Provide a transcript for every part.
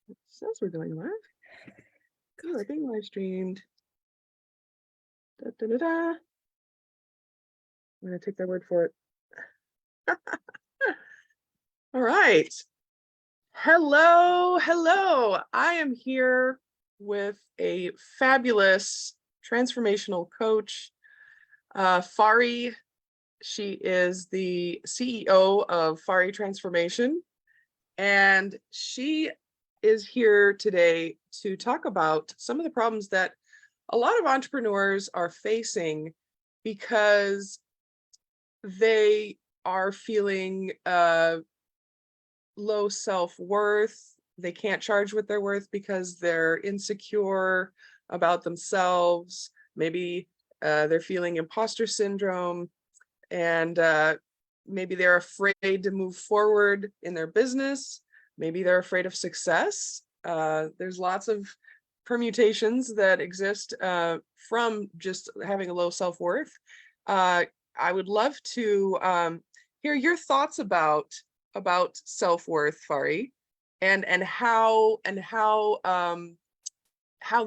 It says we're going live. You are being live streamed. Da, da, da, da. I'm going to take their word for it. All right. Hello, hello. I am here with a fabulous transformational coach, Fari. She is the CEO of Fari Transformation, and she is here today to talk about some of the problems that a lot of entrepreneurs are facing because they are feeling low self-worth. They can't charge what they're worth because they're insecure about themselves. Maybe they're feeling imposter syndrome, and maybe they're afraid to move forward in their business. Maybe they're afraid of success. There's lots of permutations that exist from just having a low self-worth. I would love to hear your thoughts about self-worth, Fari, and how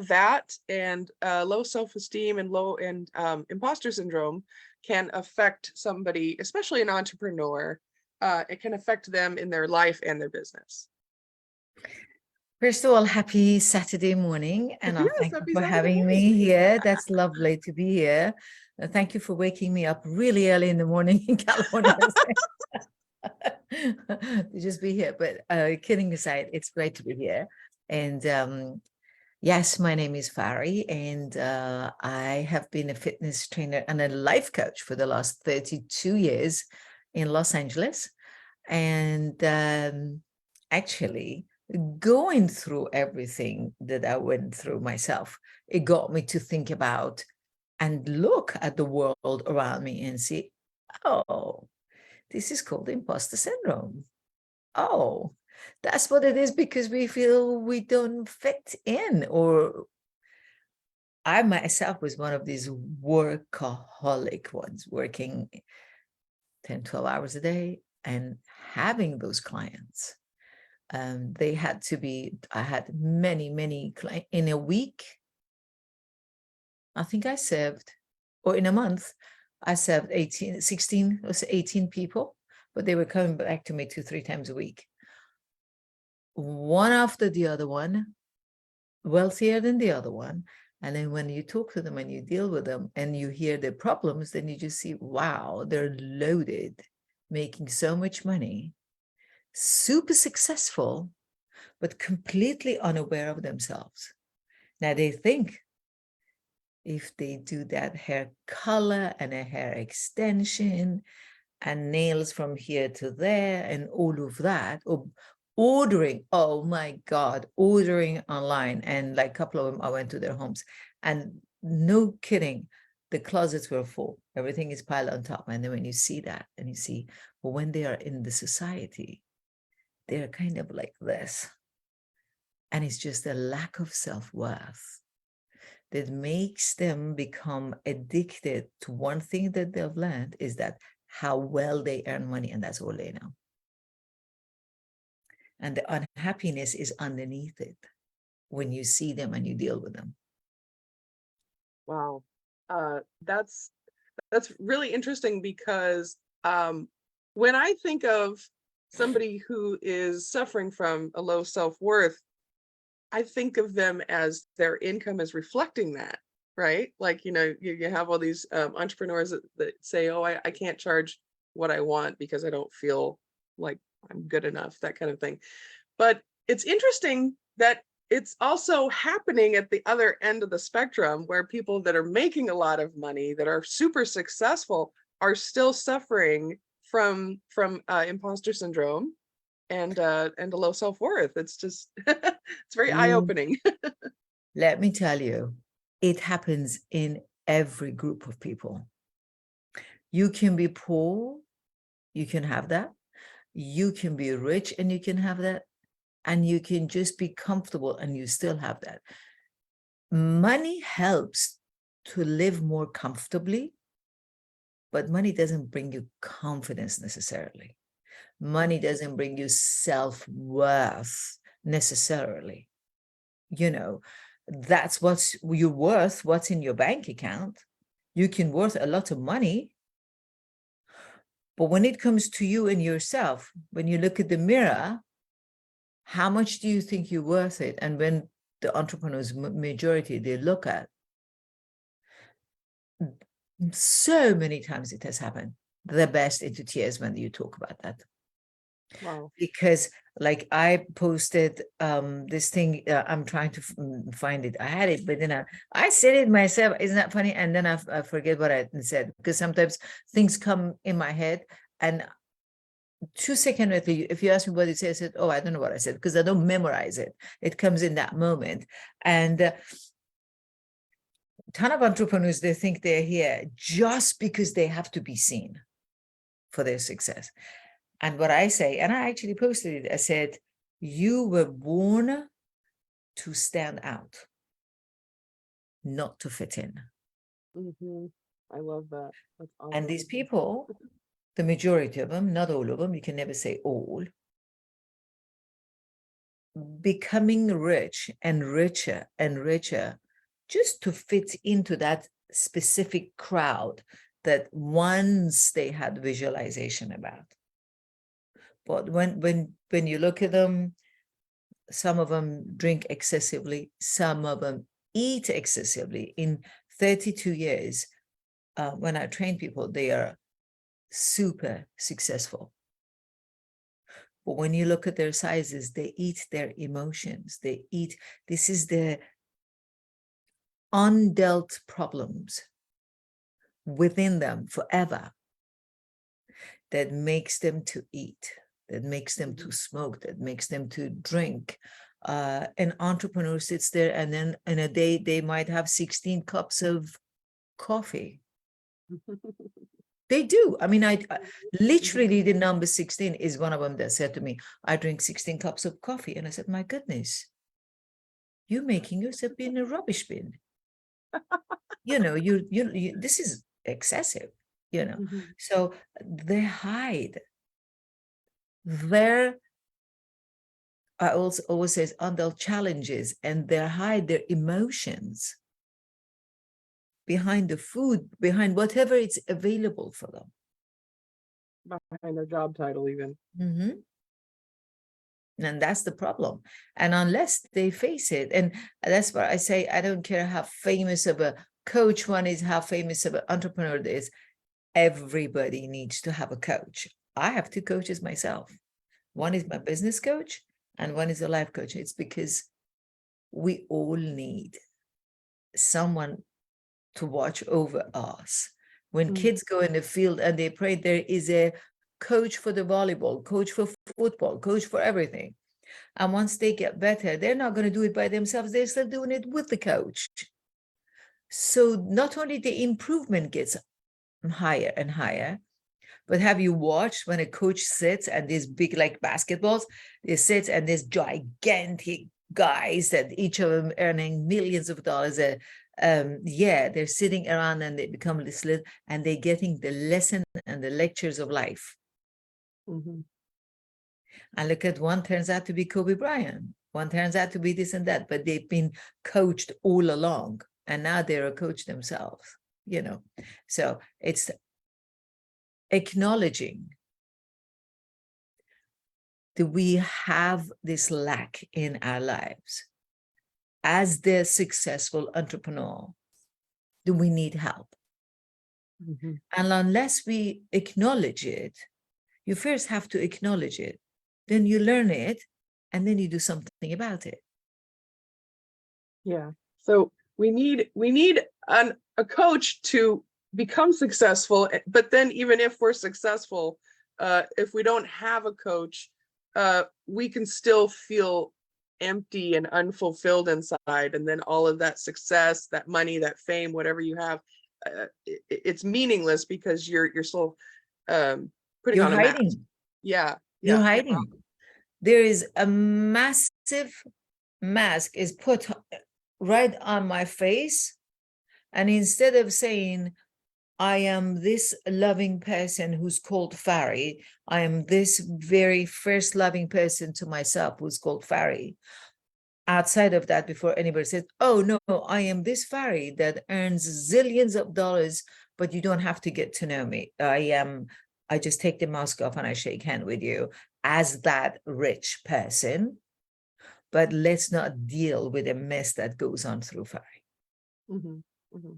that and low self-esteem and low and imposter syndrome can affect somebody, especially an entrepreneur. It can affect them in their life and their business. First of all, happy Saturday morning, and Yes, thank you happy for Saturday having morning. me here. That's lovely to be here. Thank you for waking me up really early in the morning in California to just be here. But kidding aside, it's great to be here. And yes, my name is Fari, and I have been a fitness trainer and a life coach for the last 32 years in Los Angeles. And actually, going through everything that I went through myself, it got me to think about and look at the world around me and see, oh, this is called imposter syndrome. Oh, that's what it is, because we feel we don't fit in. Or I myself was one of these workaholic ones, working 10, 12 hours a day and having those clients. They had to be, I had many clients in a week. I think I served, or in a month, I served 16 or 18 people, but they were coming back to me 2-3 times a week. One after the other one, wealthier than the other one. And then when you talk to them and you deal with them and you hear their problems, then you just see, wow, they're loaded, making so much money, super successful, but completely unaware of themselves. Now they think if they do that hair color and a hair extension and nails from here to there and all of that, or ordering, oh my God, ordering online. And like a couple of them, I went to their homes, and no kidding, the closets were full. Everything is piled on top. And then when you see that and you see, well, when they are in the society, they're kind of like this. And it's just a lack of self-worth that makes them become addicted to one thing that they've learned, is that how well they earn money, and that's all they know. And the unhappiness is underneath it when you see them and you deal with them. Wow. That's really interesting, because when I think of somebody who is suffering from a low self-worth, I think of them as their income is reflecting that, right? Like, you have all these entrepreneurs that say, oh, I can't charge what I want because I don't feel like I'm good enough, that kind of thing. But it's interesting that it's also happening at the other end of the spectrum, where people that are making a lot of money, that are super successful, are still suffering from imposter syndrome and a low self-worth. It's just it's very eye-opening. Let me tell you, it happens in every group of people. You can be poor, you can have that. You can be rich and you can have that. And you can just be comfortable and you still have that. Money helps to live more comfortably, but money doesn't bring you confidence necessarily. Money doesn't bring you self-worth. necessarily. That's what's you're worth, what's in your bank account. You can worth a lot of money, but when it comes to you and yourself, when you look at the mirror, how much do you think you're worth it? And when the entrepreneurs majority, they look at, so many times it has happened, the best into tears when you talk about that. Wow. Because like I posted this thing, I'm trying to find it. I had it, but then I said it myself. Isn't that funny? And then I forget what I said, because sometimes things come in my head and 2 seconds later, if you ask me what it says, I said, oh, I don't know what I said, because I don't memorize it. It comes in that moment. And a ton of entrepreneurs, they think they're here just because they have to be seen for their success. And what I say, and I actually posted it, I said, you were born to stand out, not to fit in. Mm-hmm. I love that. That's awesome. And these people, the majority of them, not all of them, you can never say all, becoming rich and richer and richer just to fit into that specific crowd that once they had visualization about. But when you look at them, some of them drink excessively, some of them eat excessively. In 32 years, when I train people, they are super successful. But when you look at their sizes, they eat their emotions. This is the undealt problems within them forever that makes them to eat, that makes them to smoke, that makes them to drink. An entrepreneur sits there and then in a day, they might have 16 cups of coffee. They do. I mean, I literally, the number 16 is one of them that said to me, I drink 16 cups of coffee. And I said, my goodness, you're making yourself be in a rubbish bin. This is excessive, Mm-hmm. So they hide their, I also always say, undealt challenges, and they hide their emotions behind the food, behind whatever it's available for them. Behind their job title, even. Mm-hmm. And that's the problem. And unless they face it, and that's what I say, I don't care how famous of a coach one is, how famous of an entrepreneur it is, everybody needs to have a coach. I have 2 coaches myself. One is my business coach and one is a life coach. It's because we all need someone to watch over us. When kids go in the field and they pray, there is a coach for the volleyball, coach for football, coach for everything. And once they get better, they're not going to do it by themselves. They're still doing it with the coach. So not only the improvement gets higher and higher, but have you watched when a coach sits and these big, like basketballs, they sit and these gigantic guys that each of them earning millions of dollars they're sitting around and they become listless and they're getting the lesson and the lectures of life. Mm-hmm. And look at one turns out to be Kobe Bryant. One turns out to be this and that, but they've been coached all along and now they're a coach themselves, So it's acknowledging that we have this lack in our lives. As the successful entrepreneur, do we need help? Mm-hmm. And unless we acknowledge it, you first have to acknowledge it, then you learn it, and then you do something about it. Yeah. So we need a coach to become successful, but then even if we're successful, if we don't have a coach, we can still feel empty and unfulfilled inside, and then all of that success, that money, that fame, whatever you have, it's meaningless because you're still putting You're on a mask. hiding. Yeah. You're hiding. There is a massive mask is put right on my face, and instead of saying, I am this loving person who's called Fari. I am this very first loving person to myself who's called Fari. Outside of that, before anybody says, oh no, I am this Fari that earns zillions of dollars, but you don't have to get to know me. I just take the mask off and I shake hand with you as that rich person. But let's not deal with the mess that goes on through Fari. Mm-hmm. Mm-hmm.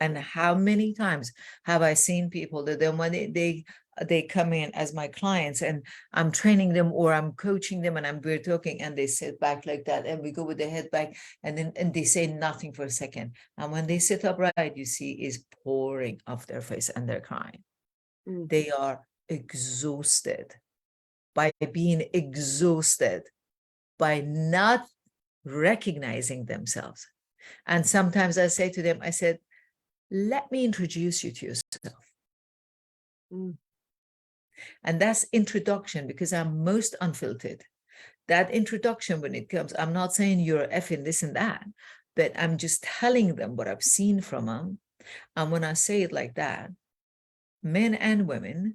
And how many times have I seen people that then when they come in as my clients and I'm training them or I'm coaching them and we're talking and they sit back like that and we go with their head back and they say nothing for a second. And when they sit upright, you see is pouring off their face and they're crying. Mm. They are exhausted by being exhausted, by not recognizing themselves. And sometimes I say to them, I said, let me introduce you to yourself. Mm. And that's introduction because I'm most unfiltered. That introduction, when it comes, I'm not saying you're effing this and that, but I'm just telling them what I've seen from them. And when I say it like that, men and women,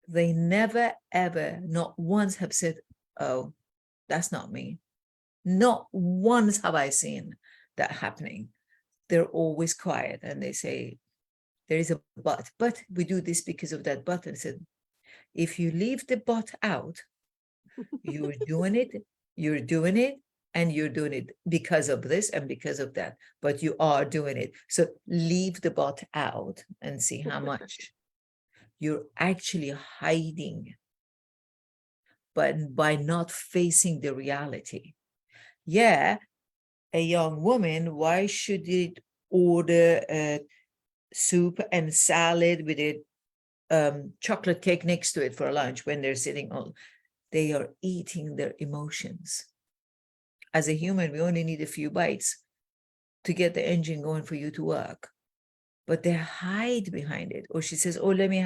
they never, ever, not once have said, oh, that's not me. Not once have I seen that happening. They're always quiet and they say, there is a but we do this because of that but. I said, if you leave the but out, you're doing it, and you're doing it because of this and because of that, but you are doing it. So leave the but out and see how much you're actually hiding, but by not facing the reality. Yeah, a young woman, why should it order a soup and salad with a chocolate cake next to it for lunch when they're sitting on? They are eating their emotions. As a human, we only need a few bites to get the engine going for you to work. But they hide behind it. Or she says, oh, let me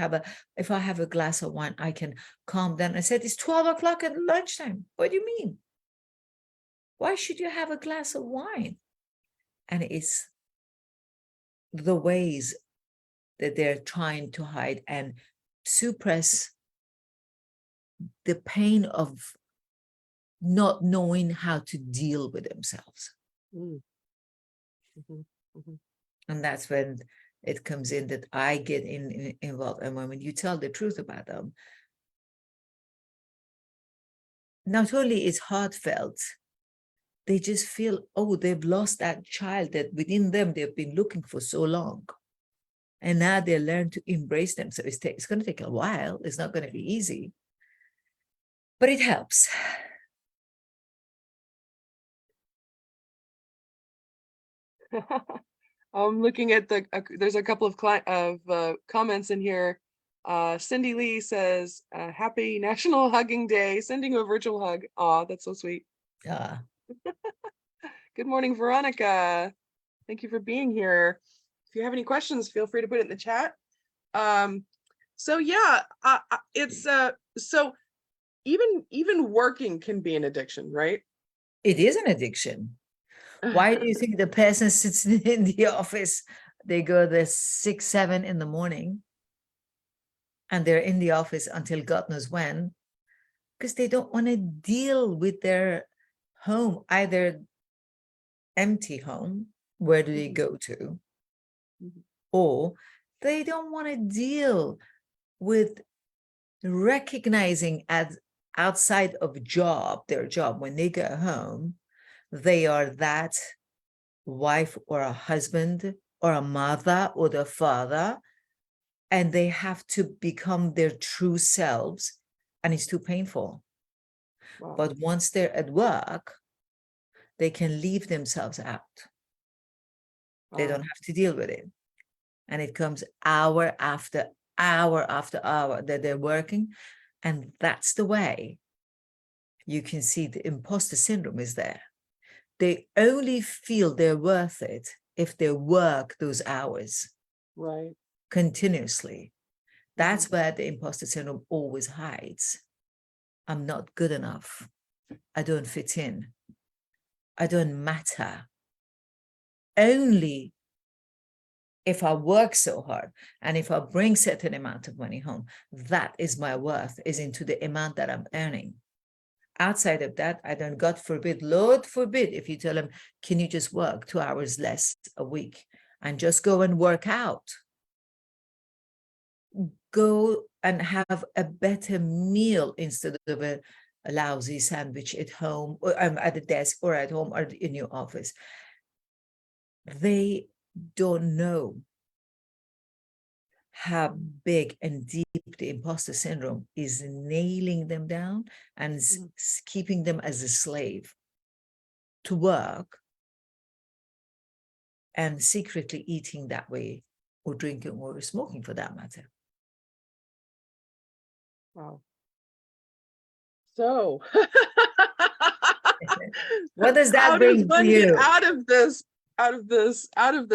if I have a glass of wine, I can calm down. I said, it's 12 o'clock at lunchtime. What do you mean? Why should you have a glass of wine? And it's the ways that they're trying to hide and suppress the pain of not knowing how to deal with themselves. Mm. Mm-hmm. Mm-hmm. And that's when it comes in that I get involved. And when you tell the truth about them, not only is heartfelt, they just feel, oh, they've lost that child that within them they've been looking for so long. And now they learn to embrace them. So it's going to take a while. It's not going to be easy, but it helps. I'm looking at there's a couple of comments in here. Cindy Lee says, happy National Hugging Day, sending you a virtual hug. Aw, that's so sweet. Good morning, Veronica. Thank you for being here. If you have any questions, feel free to put it in the chat. So yeah, it's so even working can be an addiction, right? It is an addiction. Why do you think the person sits in the office? They go there 6, 7 in the morning and they're in the office until God knows when, because they don't want to deal with their home, either empty home, where do they go to? Or they don't want to deal with recognizing as outside of their job, when they go home, they are that wife or a husband or a mother or the father, and they have to become their true selves, and it's too painful. Wow. But once they're at work, they can leave themselves out. They don't have to deal with it. And it comes hour after hour after hour that they're working. And that's the way you can see the imposter syndrome is there. They only feel they're worth it if they work those hours Right. continuously. That's where the imposter syndrome always hides. I'm not good enough. I don't fit in. I don't matter. Only if I work so hard and if I bring certain amount of money home, that is my worth, is into the amount that I'm earning. Outside of that, I don't, God forbid, Lord forbid, if you tell them, can you just work 2 hours less a week and just go and work out? Go and have a better meal instead of a lousy sandwich at home or at the desk or at home or in your office. They don't know how big and deep the imposter syndrome is nailing them down and keeping them as a slave to work and secretly eating that way, or drinking or smoking for that matter. Wow. So What does how that does bring to one get you? out of this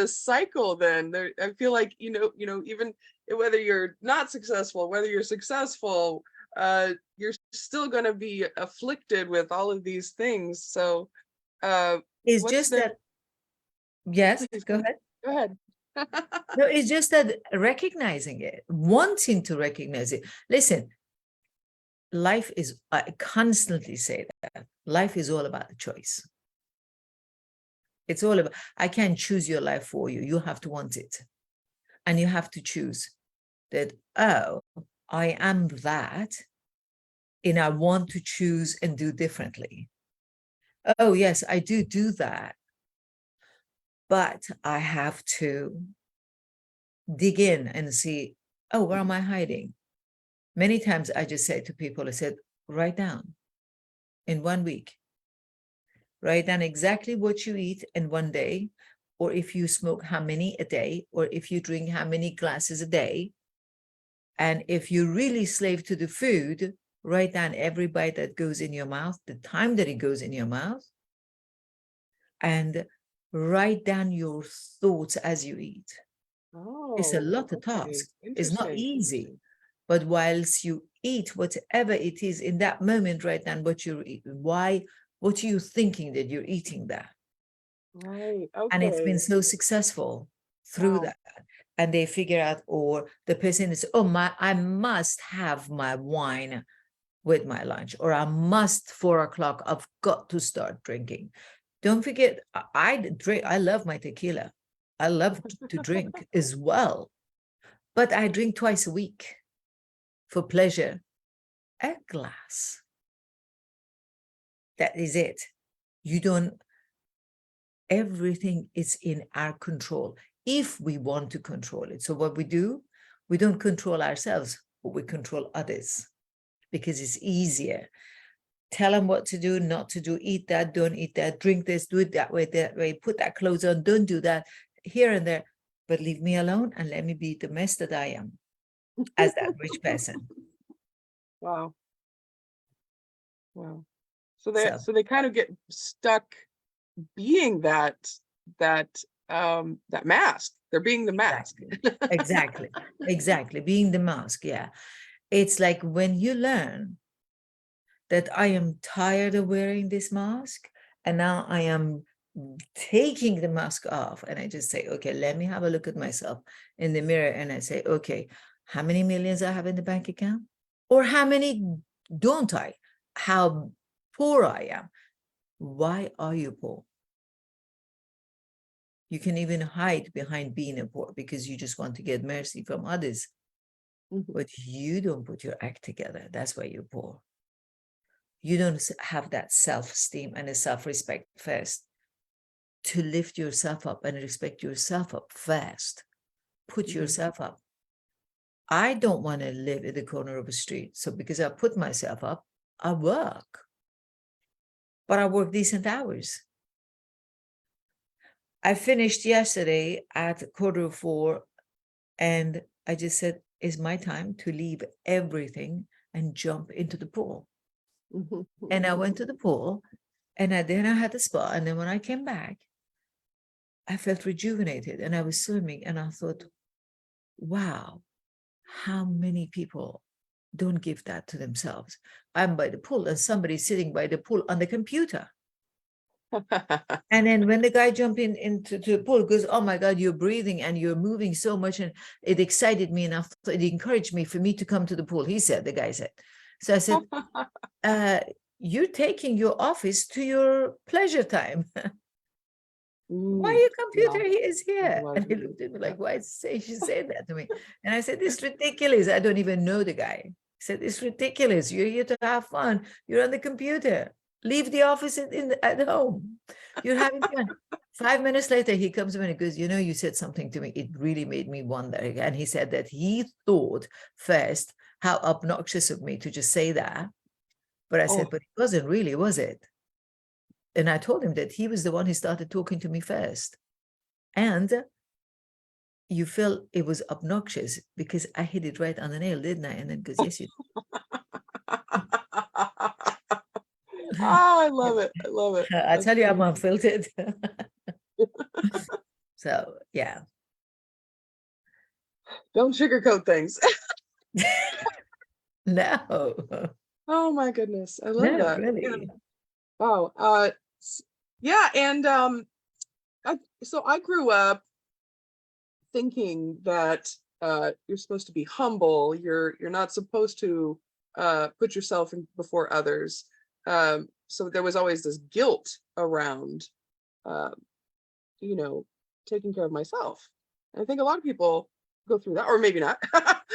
cycle then? I feel like, even whether you're not successful, whether you're successful, you're still going to be afflicted with all of these things. So It's what's just the that, yes, please go ahead. go ahead. No, it's just that recognizing it, wanting to recognize it. Listen, life is, I constantly say that, life is all about the choice. It's all about, I can't choose your life for you. You have to want it. And you have to choose that, oh, I am that, and I want to choose and do differently. Oh, yes, I do that. But I have to dig in and see, oh, where am I hiding? Many times I just say to people, I said, write down in 1 week, write down exactly what you eat in one day, or if you smoke, how many a day, or if you drink, how many glasses a day. And if you really slave to the food, write down every bite that goes in your mouth, the time that it goes in your mouth, and write down your thoughts as you eat. It's a Oh, lot of okay. task. It's not Interesting. easy. But whilst you eat, whatever it is in that moment, right now, what you're eating, why, what are you thinking that you're eating that? Right. And it's been Okay. so successful through Wow. that. And they figure out, or the person is, oh, I must have my wine with my lunch, or I must 4 o'clock, I've got to start drinking. Don't forget, I drink, I love my tequila. I love to drink as well, but I drink twice a week for pleasure, a glass. That is it. You don't, everything is in our control if we want to control it. So what we do, we don't control ourselves, but we control others because it's easier. Tell them what to do, not to do, eat that, don't eat that, drink this, do it that way, put that clothes on, don't do that, here and there, but leave me alone and let me be the mess that I am as that rich person. Wow. Wow. So So they kind of get stuck being that that mask. They're being the mask. exactly, being the mask. Yeah, it's like when you learn that I am tired of wearing this mask and now I am taking the mask off, and I just say, okay, let me have a look at myself in the mirror, and I say, okay, how many millions I have in the bank account, or how many don't I, how poor I am. Why are you poor? You can even hide behind being a poor because you just want to get mercy from others, Mhm. but you don't put your act together. That's why you're poor. You don't have that self-esteem and a self-respect first to lift yourself up and respect yourself up first. Put Mhm. yourself up. I don't want to live at the corner of a street. So because I put myself up, I work, but I work decent hours. I finished yesterday at 3:45, and I just said, it's my time to leave everything and jump into the pool. Mhm. And I went to the pool, and then I had the spa. And then when I came back, I felt rejuvenated, and I was swimming, and I thought, wow, how many people don't give that to themselves? I'm by the pool and somebody's sitting by the pool on the computer. And then when the guy jumped into the pool, goes, "Oh my God, you're breathing and you're moving so much," and it excited me enough. It encouraged me for me to come to the pool. He said, the guy said. So I said, "You're taking your office to your pleasure time. Why your computer is here?" And he looked at me like, "Why she said that to me?" And I said, "It's ridiculous. I don't even know the guy." He said, "It's ridiculous. You're here to have fun. You're on the computer. Leave the office at home. You're having fun." 5 minutes later, he comes to me and goes, "You know, you said something to me. It really made me wonder." And he said that he thought first how obnoxious of me to just say that. But I said, "But it wasn't really, was it?" And I told him that he was the one who started talking to me first. And you feel it was obnoxious because I hit it right on the nail, didn't I? And then goes, "Yes, you Oh, I love it. I love it. I That's tell you, I'm great. unfiltered." So, yeah. Don't sugarcoat things. No, Oh my goodness. I love no, that. Yeah. really. Wow. Yeah, and so I grew up thinking that you're supposed to be humble. You're not supposed to put yourself before others. So there was always this guilt around, uh, you know, taking care of myself. And I think a lot of people go through that, or maybe not.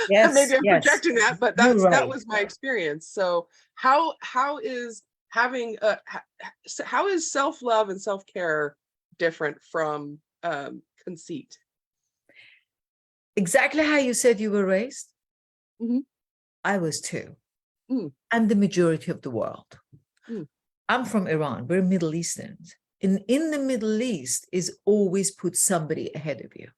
Yes, Maybe I'm yes, projecting that, but you're that right. was my experience. So how is having how is self-love and self-care different from conceit? Exactly how you said you were raised, Hmm. I was too. Mm, And the majority of the world. mm, I'm from Iran. We're Middle Easterns. In the Middle East is always put somebody ahead of you.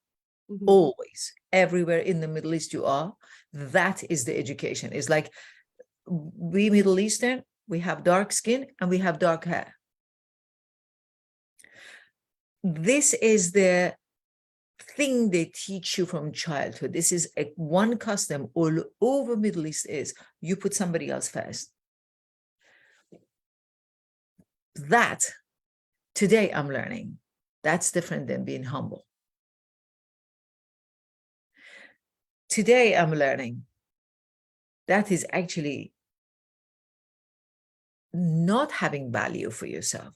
hmm. Always. Everywhere in the Middle East you are, that is the education. It's like we Middle Eastern, we have dark skin and we have dark hair. This is the thing they teach you from childhood. This is one custom all over Middle East is you put somebody else first. That today I'm learning. That's different than being humble. Today I'm learning that is actually not having value for yourself,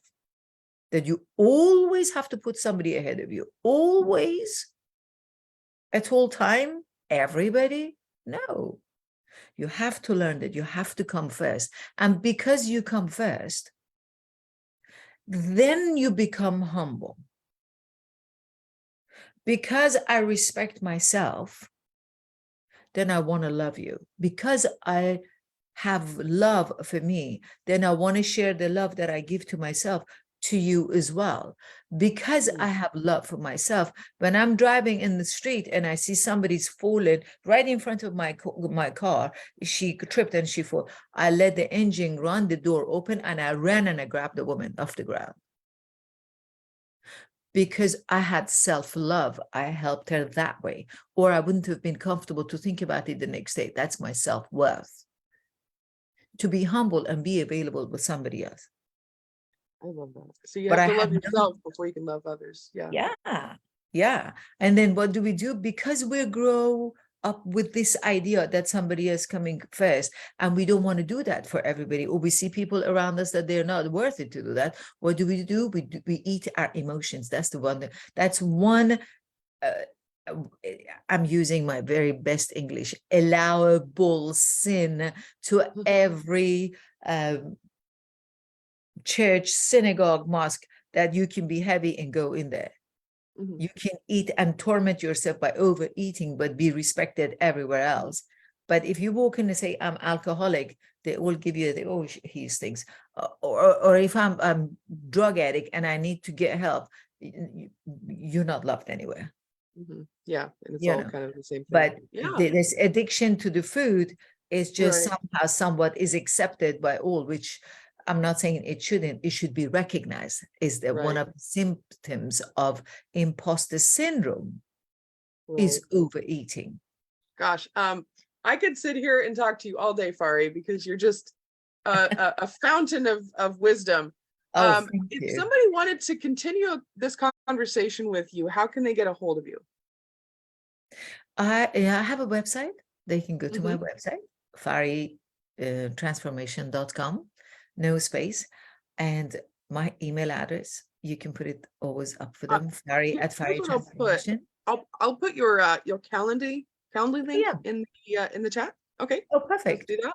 that you always have to put somebody ahead of you, always, at all time, everybody. No, you have to learn that you have to come first. And because you come first, then you become humble. Because I respect myself, then I want to love you. Because I have love for me, then I want to share the love that I give to myself to you as well. Because I have love for myself, when I'm driving in the street and I see somebody's fallen right in front of my car, she tripped and she fell. I let the engine run, the door open, and I ran and I grabbed the woman off the ground. Because I had self-love, I helped her that way, or I wouldn't have been comfortable to think about it the next day. That's my self-worth. To be humble and be available with somebody else. I love that. So you But have I to love have yourself before you can love others. Yeah. yeah. And then what do? Because we grow up with this idea that somebody is coming first, and we don't want to do that for everybody, or we see people around us that they're not worth it to do that. What do? We eat our emotions. That's the one. That's one. I'm using my very best English, allowable sin to every church, synagogue, mosque, that you can be heavy and go in there. You can eat and torment yourself by overeating, but be respected everywhere else. But if you walk in and say, "I'm alcoholic," they will give you the, "Oh, he stinks." Or if I'm drug addict and I need to get help, you're not loved anywhere. Yeah, and it's You all know, kind of the same thing. but Yeah, this addiction to the food is just right. somehow somewhat is accepted by all, which I'm not saying it shouldn't. It should be recognized. Is that one Right, of the symptoms of imposter syndrome right. is overeating. Gosh, I could sit here and talk to you all day, Fari, because you're just a fountain of wisdom. Oh, thank If you. somebody wanted to continue this conversation with you, how can they get a hold of you? Yeah, I have a website. They can go to my Mhm. website, Fari transformation.com, no space. And my email address, you can put it always up for Uh, them, Fari at Here's Fari what I'll put. Transformation. I'll put your Calendly Oh, link yeah. in the chat. Okay, Oh, let's perfect. do that.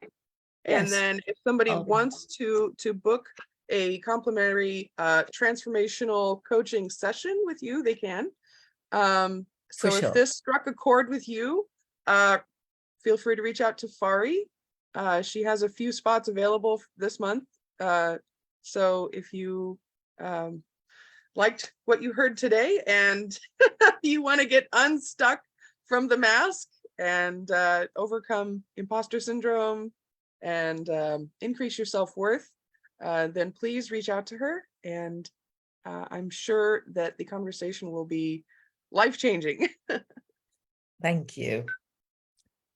And Yes. then if somebody I'll, wants to book a complimentary transformational coaching session with you, they can. for So if sure. this struck a chord with you, uh, feel free to reach out to Fari. She has a few spots available this month. So if you um, liked what you heard today and you want to get unstuck from the mask and overcome imposter syndrome and increase your self-worth, then please reach out to her. And I'm sure that the conversation will be life-changing. Thank you.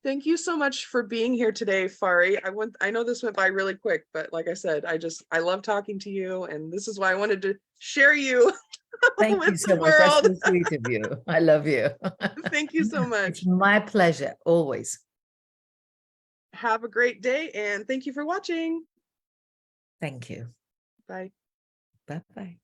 Thank you so much for being here today, Fari. I know this went by really quick, but like I said, I love talking to you, and this is why I wanted to share you Thank you with the so much. That's world. so sweet of you. I love you. Thank you so It's much. my pleasure, always. Have a great day, and thank you for watching. Thank you. Bye. Bye-bye.